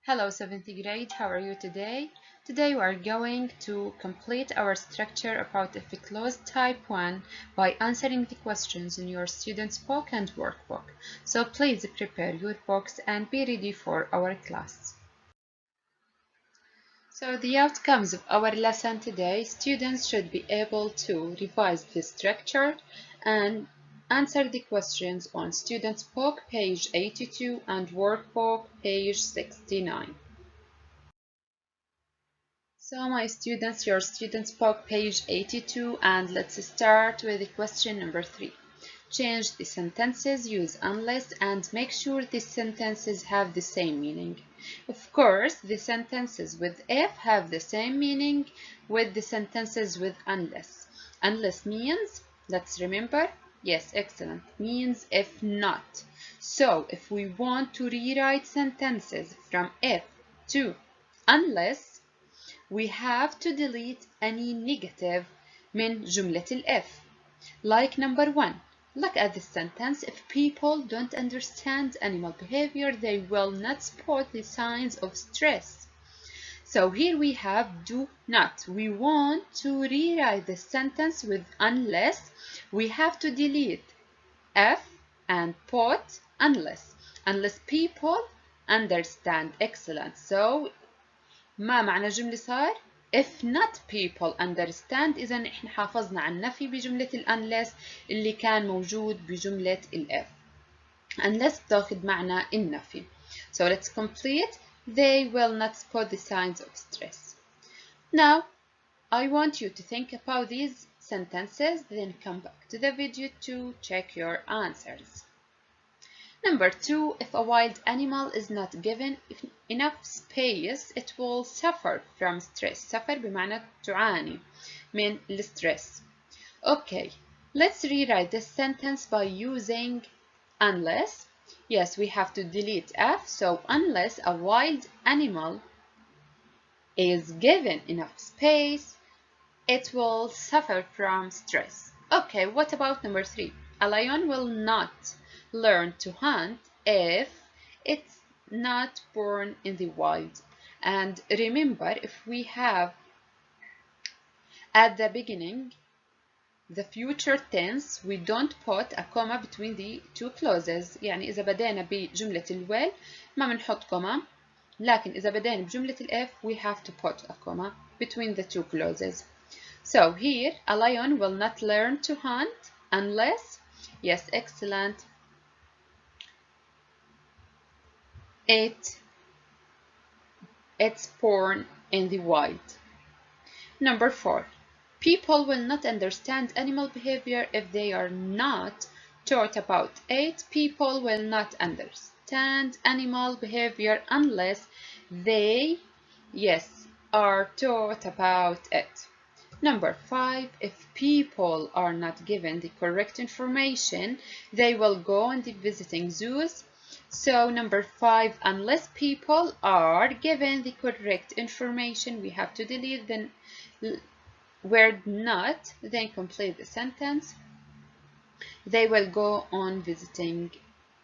Hello 7th grade, how are you today? Today we are going to complete our structure about if closed type 1 by answering the questions in your student's book and workbook. So please prepare your books and be ready for our class. So the outcomes of our lesson today, students should be able to revise the structure and answer the questions on student's book page 82 and workbook page 69. So my students, your students book page 82, and let's start with the question number 3. Change the sentences, use unless, and make sure the sentences have the same meaning. Of course, the sentences with if have the same meaning with the sentences with unless. Unless means, let's remember, yes, excellent, means if not. So if we want to rewrite sentences from if to unless, we have to delete any negative من جملة الإف. Like number 1. Look at this sentence. If people don't understand animal behavior, they will not spot the signs of stress. So here we have do not. We want to rewrite the sentence with unless. We have to delete if and put unless. Unless people understand. Excellent. So ما معنى جملة صار if not people understand. إذا إحنا حافظنا عن النفي بجملة unless اللي كان موجود بجملة if. unless تاخذ معنى النفي. So let's complete. They will not spot the signs of stress. Now I want you to think about these sentences, then come back to the video to check your answers. Number 2, if a wild animal is not given enough space, it will suffer from stress. suffer بمعنى تعاني من السترess. Okay, let's rewrite this sentence by using unless. Yes, we have to delete F, so unless a wild animal is given enough space, it will suffer from stress. Okay, what about number 3? A lion will not learn to hunt if it's not born in the wild. And remember, if we have at the beginning the future tense, we don't put a comma between the two clauses. يعني إذا بدأنا بجملة الويل ما بنحط comma، لكن إذا بدأنا بجملة الإف we have to put a comma between the two clauses. So here, a lion will not learn to hunt unless, yes, excellent, it's born in the wild. Number 4. People will not understand animal behavior if they are not taught about it. People will not understand animal behavior unless they, yes, are taught about it. Number 5. If people are not given the correct information, they will go on the visiting zoos. So number 5, unless people are given the correct information, we have to delete the word not, then complete the sentence. They will go on visiting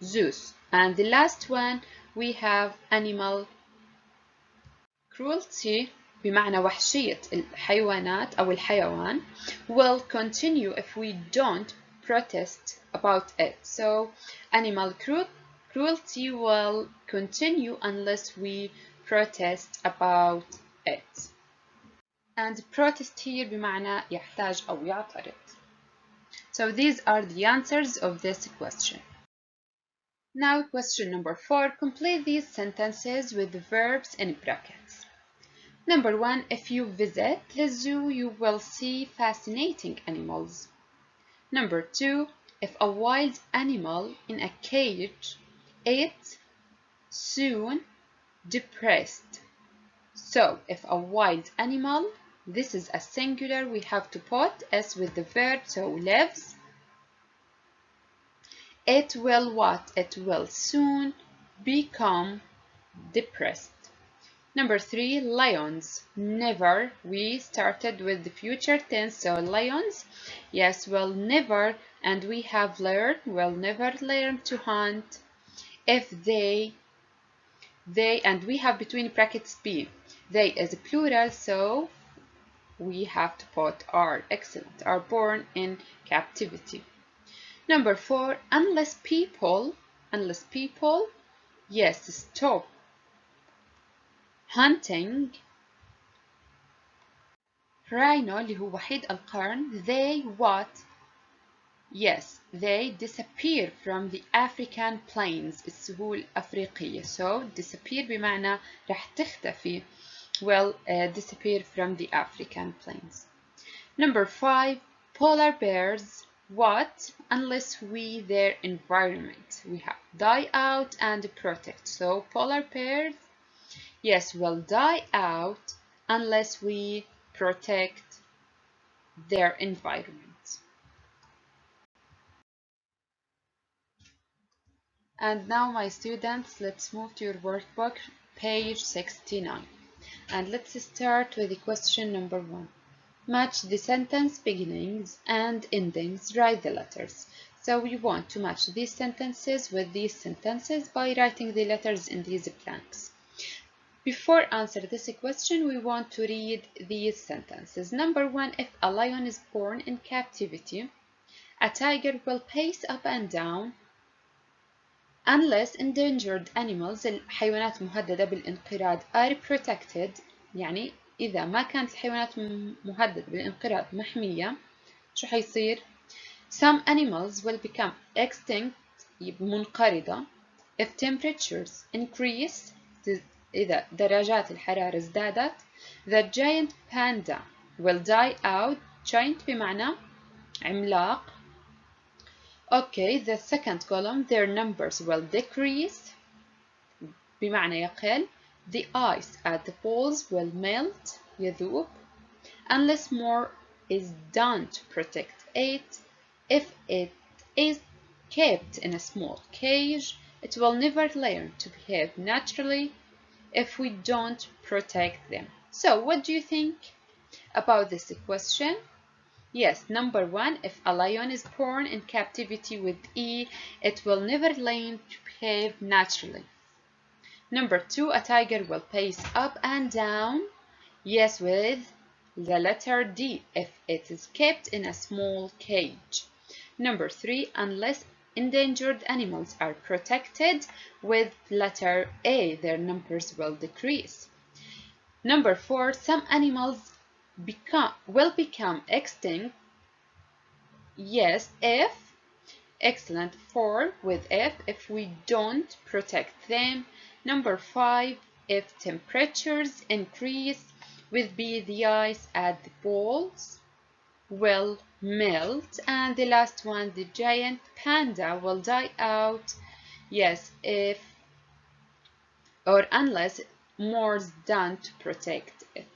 zoos. And the last one, we have animal cruelty بمعنى وحشية الحيوانات أو الحيوان will continue if we don't protest about it. So animal cruelty will continue unless we protest about it. And protest here بمعنى يحتاج أو يعترض. So these are the answers of this question. Now question number 4. Complete these sentences with the verbs in brackets. Number 1. If you visit the zoo, you will see fascinating animals. Number 2. If a wild animal in a cage ate soon depressed. So if a wild animal, this is a singular, we have to put S with the verb, so lives. It will what? It will soon become depressed. Number 3, lions. Never. We started with the future tense, so lions, yes, will never, and we have learned, will never learn to hunt if they they, and we have between brackets be. They is plural, so we have to put are. Excellent. Are born in captivity. Number 4, unless people, yes, stop hunting rhino اللي هو وحيد القرن, they what? Yes, they disappear from the African plains. السهول الأفريقية. So disappear بمعنى راح تختفي. Well, disappear from the African plains. Number 5, polar bears what? Unless we their environment. We have die out and protect. So polar bears, yes, will die out unless we protect their environment. And now, my students, let's move to your workbook, page 69. And let's start with the question number 1. Match the sentence beginnings and endings, write the letters. So we want to match these sentences with these sentences by writing the letters in these blanks. Before answering this question, we want to read these sentences. Number 1, if a lion is born in captivity, a tiger will pace up and down unless endangered animals, الحيوانات مهددة بالانقراض, are protected. يعني إذا ما كانت الحيوانات مهددة بالانقراض محمية شو حيصير؟ Some animals will become extinct, منقرضة, if temperatures increase, إذا درجات الحرارة ازدادت. The giant panda will die out. Giant بمعنى عملاق. Okay, the second column, their numbers will decrease بمعنى يقل. The ice at the poles will melt, يذوب, unless more is done to protect it. If it is kept in a small cage, it will never learn to behave naturally if we don't protect them. So, what do you think about this question? Yes, number 1, if a lion is born in captivity with E, it will never learn to behave naturally. Number 2, a tiger will pace up and down. Yes, with the letter D, if it is kept in a small cage. Number 3, unless endangered animals are protected, with letter A, their numbers will decrease. Number 4, some animals will become extinct. Yes, if, excellent, 4 with if we don't protect them. Number 5, if temperatures increase, with B, the ice at the poles will melt. And the last one, the giant panda will die out. Yes, if or unless more is done to protect it.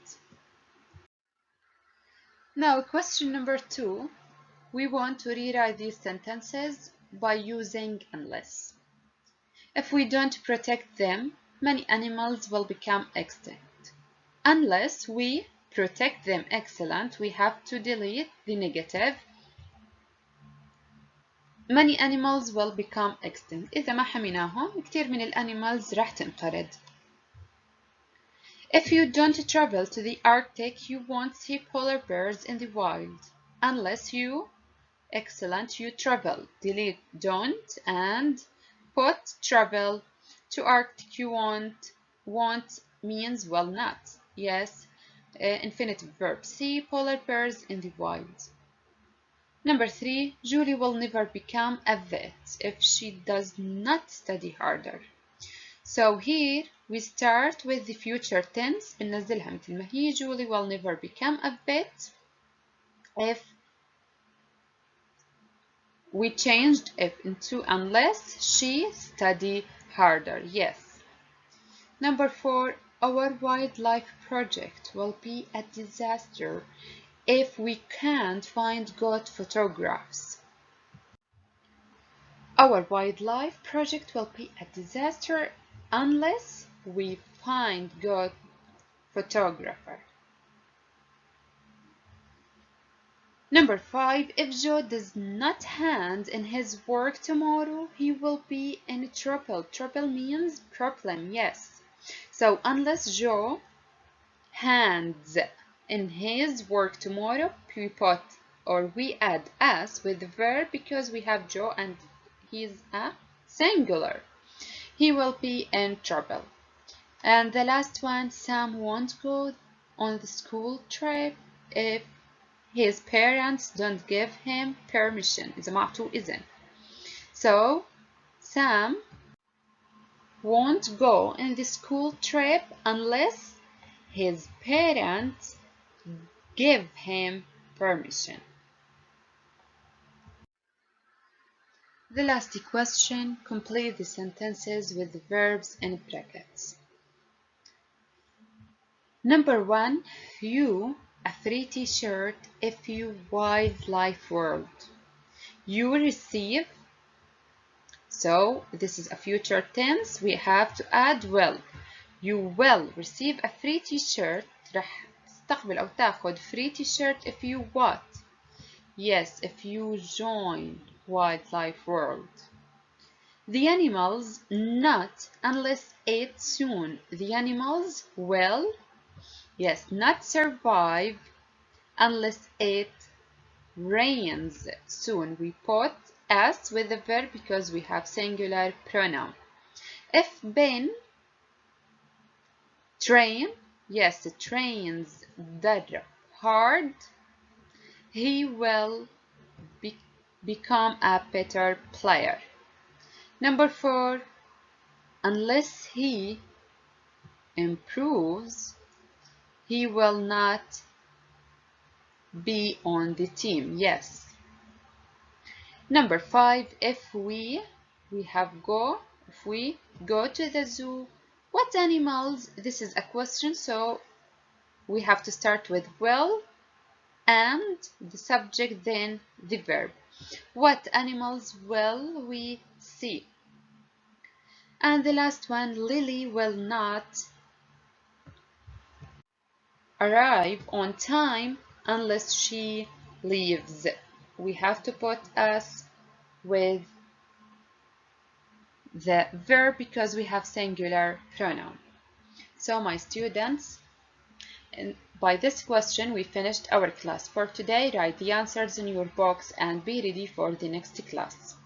Now, question number 2, we want to rewrite these sentences by using unless. If we don't protect them, many animals will become extinct. Unless we protect them, excellent, we have to delete the negative. Many animals will become extinct. إذا ما حميناهم كتير من الأنيمالز راح تنقرض. If you don't travel to the Arctic, you won't see polar bears in the wild. Unless you, excellent, you travel. Delete don't and put travel. To Arctic you won't means will not. Yes, infinitive verb. See polar bears in the wild. Number 3, Julie will never become a vet if she does not study harder. So here we start with the future tense. بننزلها مثل ما هي. Julie will never become a vet if we changed if into unless she study harder. Yes. Number 4, our wildlife project will be a disaster if we can't find good photographs. Our wildlife project will be a disaster unless we find good photographer. Number 5, if Joe does not hand in his work tomorrow, he will be in trouble. Trouble means problem, yes. So unless Joe hands in his work tomorrow, we add s with the verb because we have Joe and he's a singular. He will be in trouble. And the last one, Sam won't go on the school trip if his parents don't give him permission. إذا معطوه إذن. So Sam won't go on the school trip unless his parents give him permission. The last question, complete the sentences with the verbs in brackets. Number 1, you a free t-shirt if you wildlife world. You receive, so this is a future tense, we have to add will. You will receive a free t-shirt. رح تستقبل أو تاخد free t-shirt if you what? Yes, if you join wildlife world. The animals not unless ate soon. The animals will, yes, not survive unless it rains soon. We put s with the verb because we have singular pronoun. If Ben train, yes, the trains درب hard, he will become a better player. Number 4, unless he improves, he will not be on the team. Yes. Number 5, if we have go, if we go to the zoo, what animals? This is a question, so we have to start with will and the subject, then the verb. What animals will we see? And the last one, Lily will not arrive on time unless she leaves. We have to put us with the verb because we have singular pronoun. So my students, and by this question we finished our class for today. Write the answers in your box and be ready for the next class.